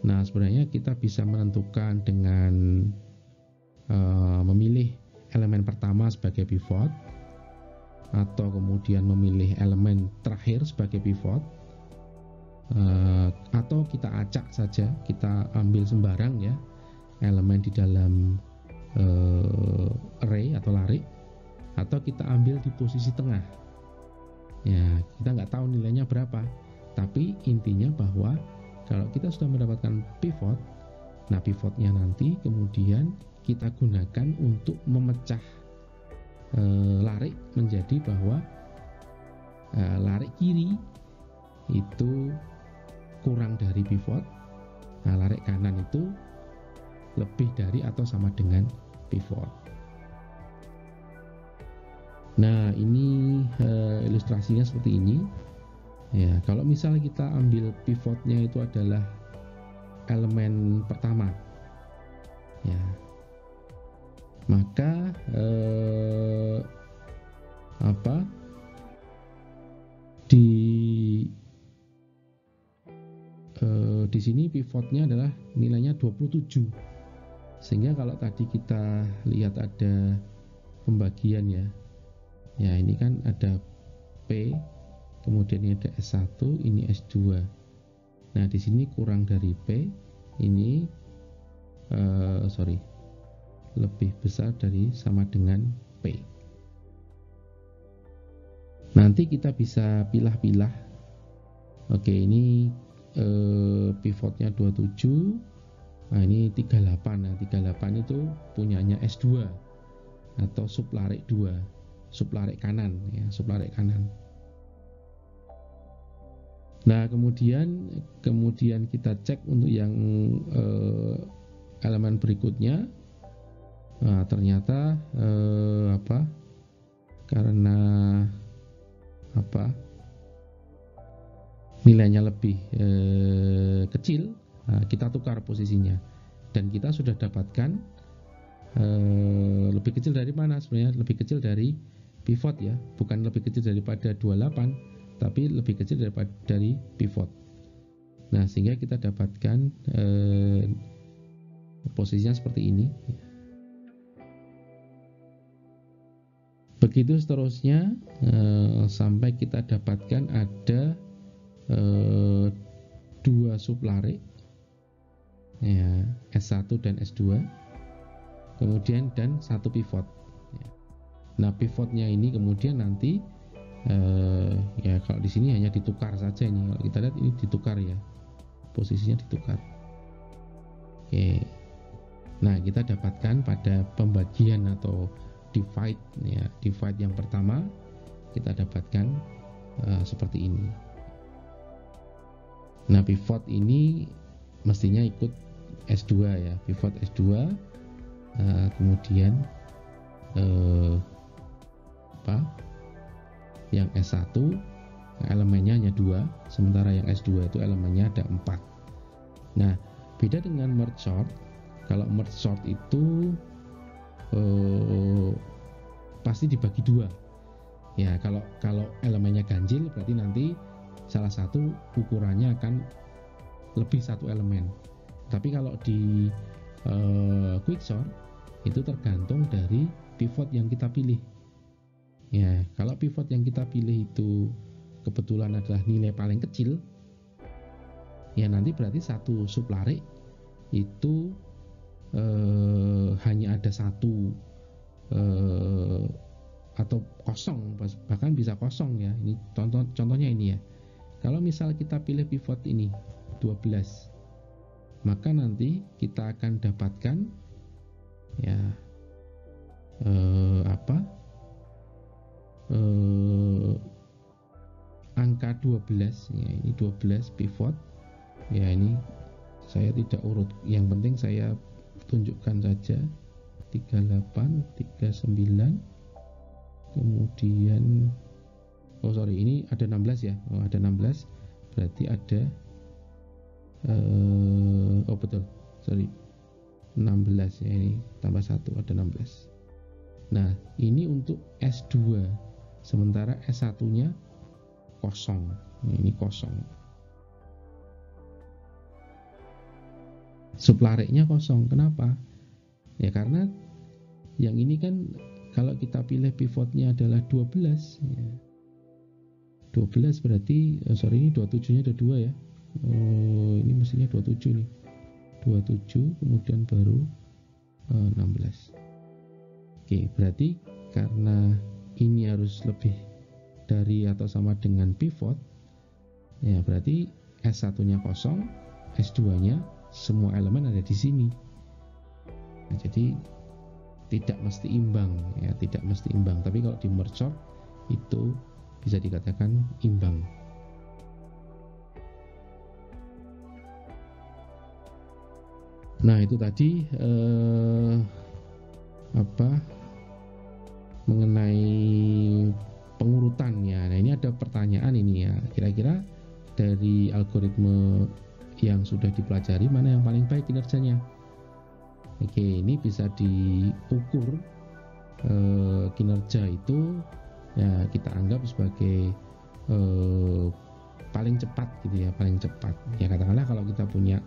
Nah, sebenarnya kita bisa menentukan dengan memilih elemen pertama sebagai pivot, atau kemudian memilih elemen terakhir sebagai pivot, atau kita acak saja, kita ambil sembarang ya elemen di dalam array atau lare, atau kita ambil di posisi tengah. Ya, kita nggak tahu nilainya berapa, tapi intinya bahwa kalau kita sudah mendapatkan pivot, nah pivotnya nanti kemudian kita gunakan untuk memecah lare menjadi bahwa larik kiri itu kurang dari pivot, nah larik kanan itu lebih dari atau sama dengan pivot. Nah ini ilustrasinya seperti ini ya. Kalau misalnya kita ambil pivotnya itu adalah elemen pertama ya, maka di sini pivotnya adalah nilainya 27, sehingga kalau tadi kita lihat ada pembagian ya ini kan ada P, kemudian ini ada S1, ini S2. Nah di sini kurang dari P, ini lebih besar dari sama dengan P. Nanti kita bisa pilah-pilah. Oke, ini pivotnya 27, nah ini 38. Nah 38 itu punyanya S2 atau sublarik 2, sublarik kanan ya, sublarik kanan. Nah kemudian kita cek untuk yang elemen berikutnya. Nah ternyata karena nilainya lebih kecil, nah, kita tukar posisinya, dan kita sudah dapatkan lebih kecil dari mana sebenarnya? Lebih kecil dari pivot ya, bukan lebih kecil daripada 28, tapi lebih kecil dari pivot. Nah sehingga kita dapatkan posisinya seperti ini. Begitu seterusnya sampai kita dapatkan ada 2 sublarik ya, S1 dan S2, kemudian dan 1 pivot ya. Nah pivotnya ini kemudian nanti ya kalau di sini hanya ditukar saja, ini kalau kita lihat ini ditukar ya, posisinya ditukar. Oke, nah kita dapatkan pada pembagian atau divide ya, divide yang pertama kita dapatkan seperti ini. Nah pivot ini mestinya ikut S2 ya, pivot S2, kemudian yang S1 elemennya hanya 2, sementara yang S2 itu elemennya ada 4. Nah beda dengan merge sort. Kalau merge sort itu pasti dibagi 2 ya. Kalau elemennya ganjil berarti nanti salah satu ukurannya akan lebih 1 elemen. Tapi kalau di quicksort itu tergantung dari pivot yang kita pilih ya. Kalau pivot yang kita pilih itu kebetulan adalah nilai paling kecil ya, nanti berarti satu sublarik itu hanya ada 1 atau kosong, bahkan bisa kosong ya. Ini contohnya ini ya. Kalau misal kita pilih pivot ini 12, maka nanti kita akan dapatkan ya angka 12 ya, ini 12 pivot ya. Ini saya tidak urut, yang penting saya tunjukkan saja 38, 39, kemudian ini ada 16 ya. Ada 16 berarti ada 16 ya, ini tambah 1 ada 16. Nah ini untuk S2, sementara S1 nya kosong, ini kosong, sublariknya kosong. Kenapa? Ya karena yang ini kan kalau kita pilih pivotnya adalah 12 ya. 12 berarti ini 27 nya ada 2 ya. Ini mestinya 27 nih, 27 kemudian baru 16. Oke, berarti karena ini harus lebih dari atau sama dengan pivot ya, berarti S1 nya kosong, S2 nya semua elemen ada di sini. Nah, jadi tidak mesti imbang ya, tidak mesti imbang. Tapi kalau di merge sort itu bisa dikatakan imbang. Nah, itu tadi mengenai pengurutannya. Nah, ini ada pertanyaan ini ya, kira-kira dari algoritma yang sudah dipelajari mana yang paling baik kinerjanya? Oke, ini bisa diukur kinerja itu ya kita anggap sebagai paling cepat gitu ya, paling cepat. Ya katakanlah kalau kita punya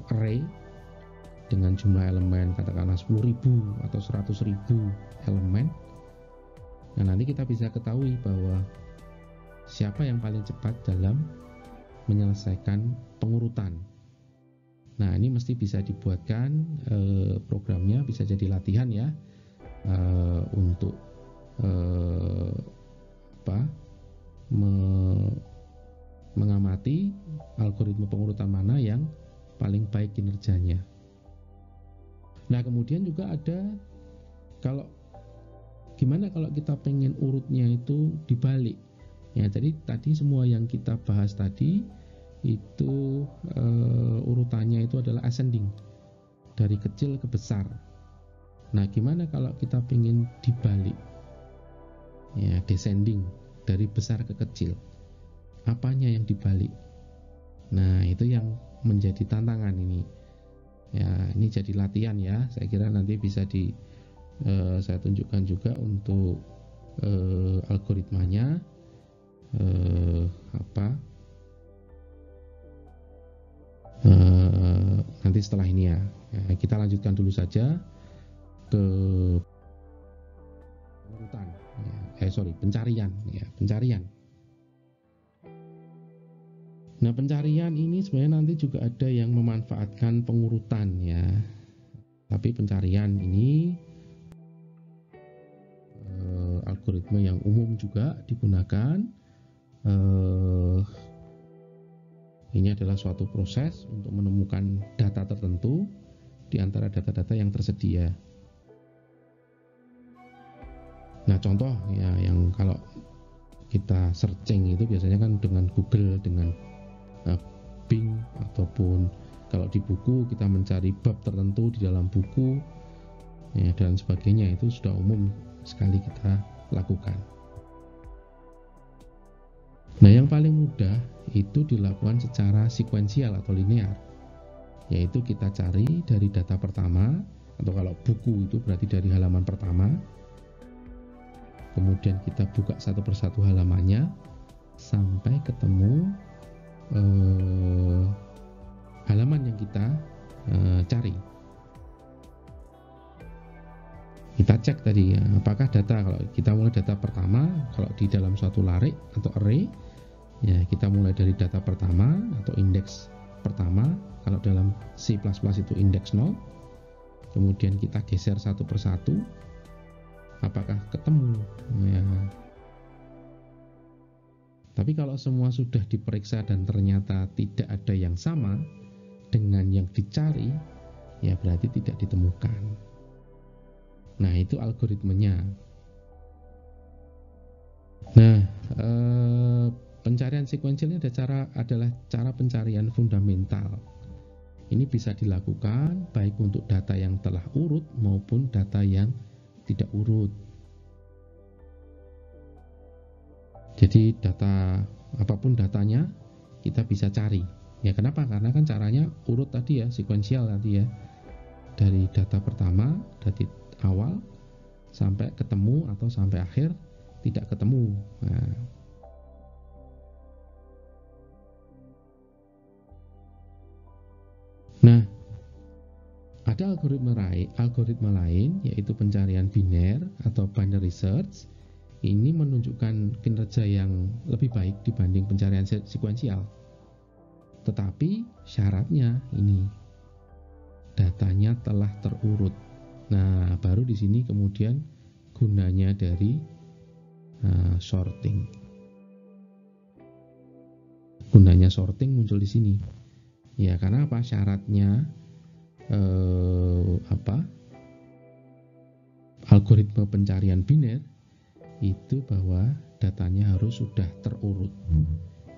array dengan jumlah elemen katakanlah 10.000 atau 100.000 elemen, nah nanti kita bisa ketahui bahwa siapa yang paling cepat dalam menyelesaikan pengurutan. Nah, ini mesti bisa dibuatkan programnya, bisa jadi latihan ya untuk mengamati algoritma pengurutan mana yang paling baik kinerjanya. Nah, kemudian juga ada gimana kalau kita pengen urutnya itu dibalik. Ya, jadi tadi semua yang kita bahas tadi itu urutannya itu adalah ascending, dari kecil ke besar. Nah, gimana kalau kita pengen dibalik, ya descending, dari besar ke kecil, apanya yang dibalik? Nah, itu yang menjadi tantangan ini ya. Ini jadi latihan ya, saya kira nanti bisa saya tunjukkan juga untuk algoritmanya nanti setelah ini ya. Kita lanjutkan dulu saja ke pengurutan pencarian. Nah, pencarian ini sebenarnya nanti juga ada yang memanfaatkan pengurutan ya, tapi pencarian ini algoritma yang umum juga digunakan. Ini adalah suatu proses untuk menemukan data tertentu di antara data-data yang tersedia. Nah, contoh ya yang kalau kita searching itu biasanya kan dengan Google, dengan Bing, ataupun kalau di buku kita mencari bab tertentu di dalam buku ya, dan sebagainya, itu sudah umum sekali kita lakukan. Nah, yang paling mudah itu dilakukan secara sekuensial atau linear, yaitu kita cari dari data pertama, atau kalau buku itu berarti dari halaman pertama, kemudian kita buka satu persatu halamannya sampai ketemu halaman yang kita cari. Kita cek tadi ya, apakah data, kalau kita mulai data pertama, kalau di dalam suatu larik atau array ya, kita mulai dari data pertama atau indeks pertama, kalau dalam C++ itu indeks 0, kemudian kita geser satu persatu, apakah ketemu ya. Tapi kalau semua sudah diperiksa dan ternyata tidak ada yang sama dengan yang dicari, ya berarti tidak ditemukan. Nah, itu algoritmenya. Nah, pencarian sekuensialnya adalah cara pencarian fundamental. Ini bisa dilakukan baik untuk data yang telah urut maupun data yang tidak urut. Jadi data apapun datanya kita bisa cari. Ya, kenapa? Karena kan caranya urut tadi ya, sekuensial tadi ya. Dari data pertama, dari awal sampai ketemu atau sampai akhir tidak ketemu. Nah, ada algoritma lain yaitu pencarian biner atau binary search. Ini menunjukkan kinerja yang lebih baik dibanding pencarian sekuensial. Tetapi syaratnya ini datanya telah terurut. Nah, baru di sini kemudian gunanya dari sorting. Gunanya sorting muncul di sini. Ya, karena apa? Syaratnya algoritma pencarian biner itu bahwa datanya harus sudah terurut.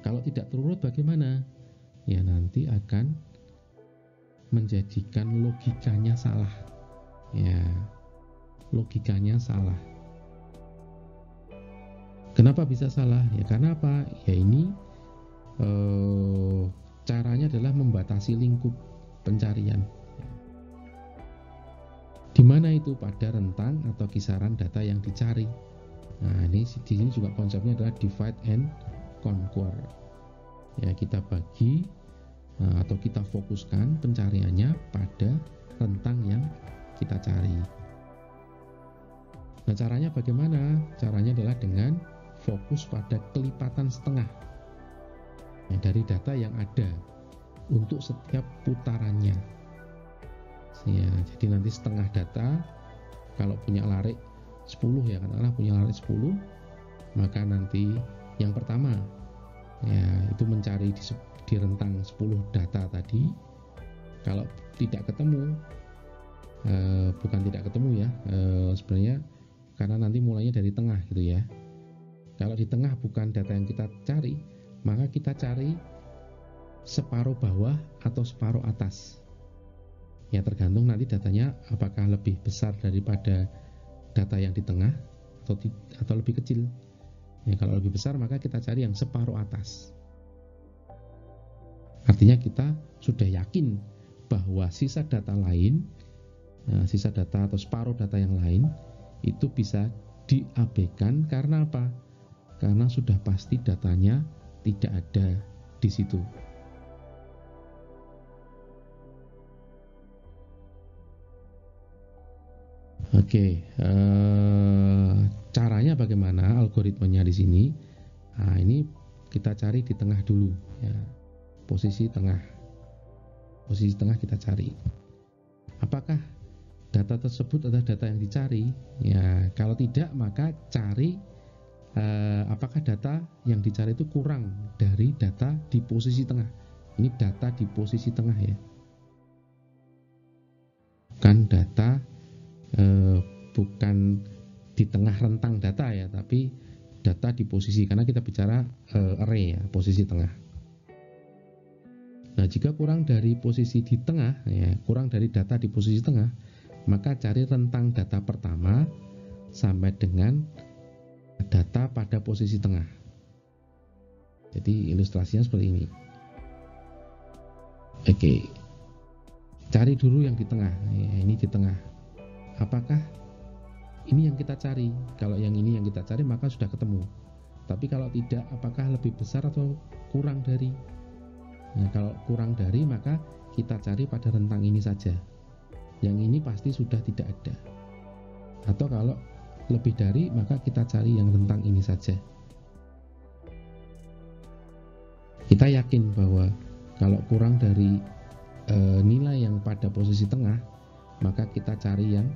Kalau tidak terurut bagaimana? Ya nanti akan menjadikan logikanya salah. Ya, logikanya salah. Kenapa bisa salah? Ya karena apa? Ya ini caranya adalah membatasi lingkup pencarian. Di mana itu pada rentang atau kisaran data yang dicari. Nah, ini di sini juga konsepnya adalah divide and conquer. Ya, kita bagi atau kita fokuskan pencariannya pada rentang yang kita cari. Nah, caranya bagaimana? Caranya adalah dengan fokus pada kelipatan setengah dari data yang ada untuk setiap putarannya. Ya, jadi nanti setengah data, kalau punya larik 10 ya, katakanlah punya larik 10, maka nanti yang pertama ya itu mencari di rentang 10 data tadi. Kalau tidak ketemu, bukan tidak ketemu ya, sebenarnya karena nanti mulainya dari tengah gitu ya. Kalau di tengah bukan data yang kita cari, maka kita cari separuh bawah atau separuh atas. Ya tergantung nanti datanya apakah lebih besar daripada data yang di tengah atau lebih kecil. Ya, kalau lebih besar maka kita cari yang separuh atas. Artinya kita sudah yakin bahwa sisa data lain, sisa data atau separuh data yang lain itu bisa diabaikan karena apa? Karena sudah pasti datanya tidak ada di situ. Oke, caranya bagaimana algoritmanya di sini? Nah, ini kita cari di tengah dulu, ya. Posisi tengah kita cari. Apakah data tersebut adalah data yang dicari? Ya, kalau tidak maka cari apakah data yang dicari itu kurang dari data di posisi tengah. Ini data di posisi tengah ya, bukan data bukan di tengah rentang data ya, tapi data di posisi, karena kita bicara array ya, posisi tengah. Nah, jika kurang dari posisi di tengah ya, kurang dari data di posisi tengah, maka cari rentang data pertama sampai dengan data pada posisi tengah. Jadi ilustrasinya seperti ini. Oke, cari dulu yang di tengah ya, ini di tengah. Apakah ini yang kita cari? Kalau yang ini yang kita cari maka sudah ketemu. Tapi kalau tidak, apakah lebih besar atau kurang dari? Nah, kalau kurang dari maka kita cari pada rentang ini saja. Yang ini pasti sudah tidak ada. Atau kalau lebih dari maka kita cari yang rentang ini saja. Kita yakin bahwa kalau kurang dari nilai yang pada posisi tengah, maka kita cari yang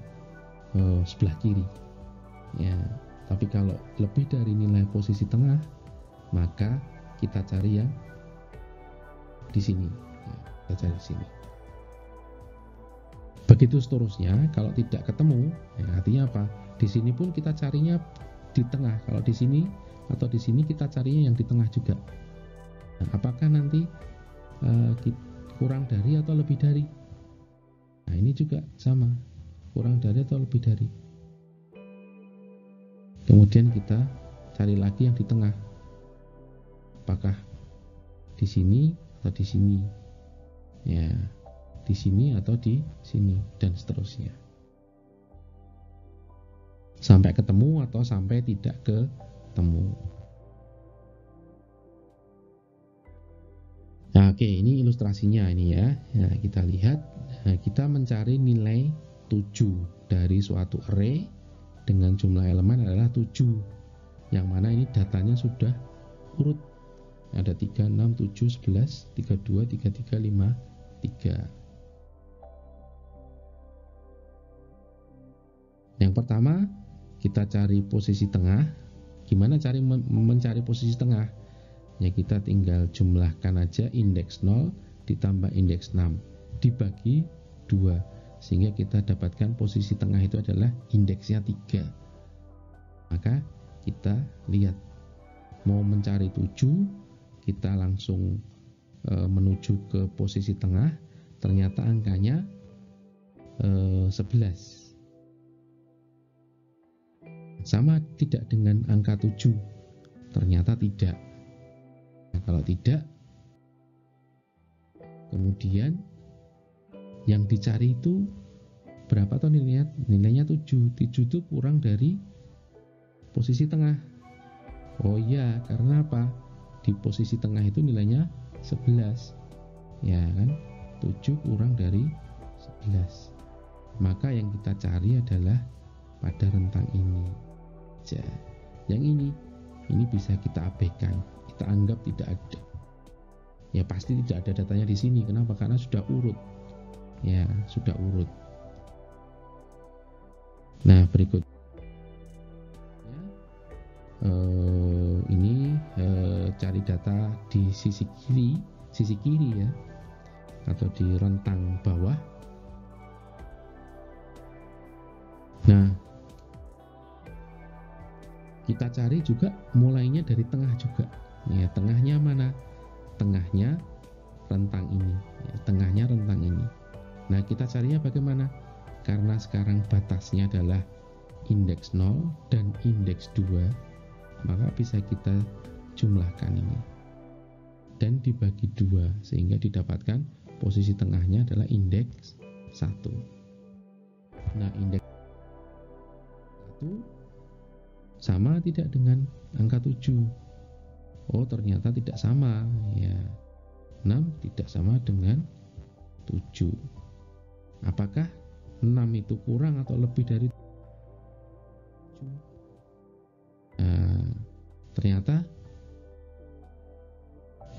sebelah kiri ya. Tapi kalau lebih dari nilai posisi tengah, maka kita cari yang di sini ya, kita cari di sini. Begitu seterusnya. Kalau tidak ketemu ya, artinya apa? Di sini pun kita carinya di tengah. Kalau di sini atau di sini kita carinya yang di tengah juga. Nah, apakah nanti kurang dari atau lebih dari? Nah, ini juga sama, kurang dari atau lebih dari. Kemudian kita cari lagi yang di tengah. Apakah di sini atau di sini? Ya, di sini atau di sini, dan seterusnya. Sampai ketemu atau sampai tidak ketemu. Nah, oke, ini ilustrasinya ini ya. Nah, kita lihat, kita mencari nilai 7 dari suatu array dengan jumlah elemen adalah 7. Yang mana ini datanya sudah urut. Ada 3, 6, 7, 11, 32, 33, 5, 3. Yang pertama, kita cari posisi tengah. Gimana cari mencari posisi tengah? Ya, kita tinggal jumlahkan aja indeks 0 ditambah indeks 6 dibagi 2. sehingga kita dapatkan posisi tengah itu adalah indeksnya 3. Maka kita lihat mau mencari 7, kita langsung menuju ke posisi tengah, ternyata angkanya 11. Sama tidak dengan angka 7? Ternyata tidak. Nah, kalau tidak, kemudian yang dicari itu berapa toh nilainya? Nilainya 7. 7 itu kurang dari posisi tengah. Oh iya, karena apa? Di posisi tengah itu nilainya 11. Ya kan? 7 kurang dari 11. Maka yang kita cari adalah pada rentang ini. Yang ini bisa kita abaikan, kita anggap tidak ada. Ya pasti tidak ada datanya di sini. Kenapa? Karena sudah urut. Ya, sudah urut. Nah, berikut ini cari data di sisi kiri ya, atau di rentang bawah. Nah, kita cari juga mulainya dari tengah juga. Ya, tengahnya mana? Tengahnya rentang ini. Ya, tengahnya rentang ini. Nah, kita carinya bagaimana? Karena sekarang batasnya adalah indeks 0 dan indeks 2, maka bisa kita jumlahkan ini dan dibagi 2 sehingga didapatkan posisi tengahnya adalah indeks 1. Nah, indeks 1 sama tidak dengan angka 7? Oh, ternyata tidak sama ya. 6 tidak sama dengan 7. Apakah 6 itu kurang atau lebih dari 7? Nah, ternyata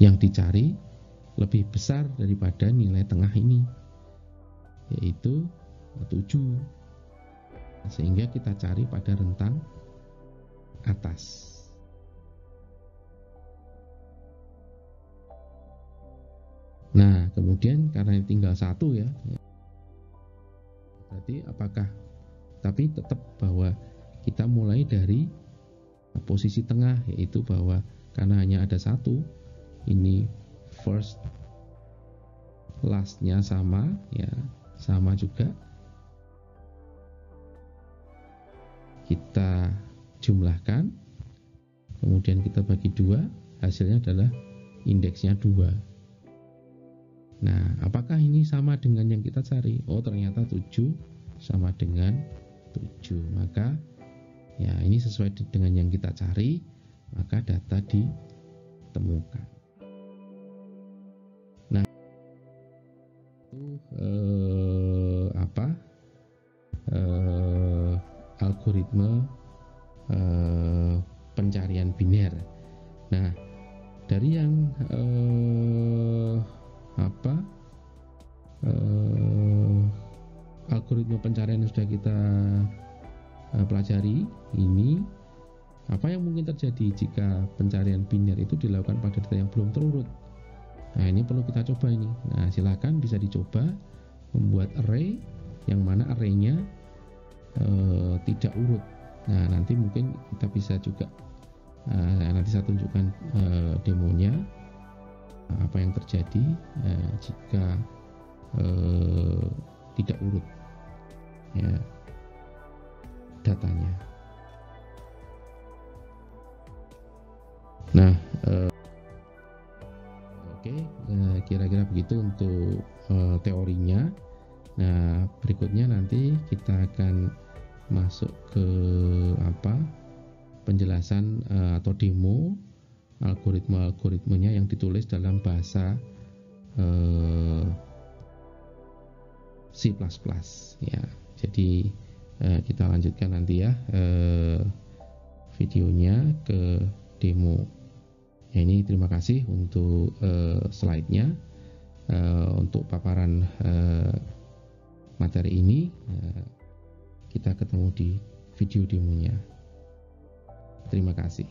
yang dicari lebih besar daripada nilai tengah ini, yaitu 7. Sehingga kita cari pada rentang atas. Nah, kemudian karena tinggal 1 ya, berarti apakah, tapi tetap bahwa kita mulai dari posisi tengah, yaitu bahwa karena hanya ada 1, ini first lastnya sama ya, sama juga, kita jumlahkan, kemudian kita bagi 2, hasilnya adalah indeksnya 2. Nah, apakah ini sama dengan yang kita cari? Oh, ternyata 7 sama dengan 7. Maka ya ini sesuai dengan yang kita cari, maka data ditemukan. Nah, itu algoritma pencarian biner. Nah, dari yang algoritma pencarian yang sudah kita pelajari ini, apa yang mungkin terjadi jika pencarian biner itu dilakukan pada data yang belum terurut? Nah, ini perlu kita coba ini. Nah, silakan bisa dicoba membuat array yang mana arraynya tidak urut. Nah, nanti mungkin kita bisa juga nanti saya tunjukkan demonya apa yang terjadi jika tidak urut ya datanya. Nah, oke, kira-kira begitu untuk teorinya. Nah, berikutnya nanti kita akan masuk ke penjelasan atau demo algoritmanya yang ditulis dalam bahasa C++ ya. Jadi kita lanjutkan nanti ya videonya ke demo. Ya, ini terima kasih untuk slide-nya. Untuk paparan materi ini kita ketemu di video demonya. Terima kasih.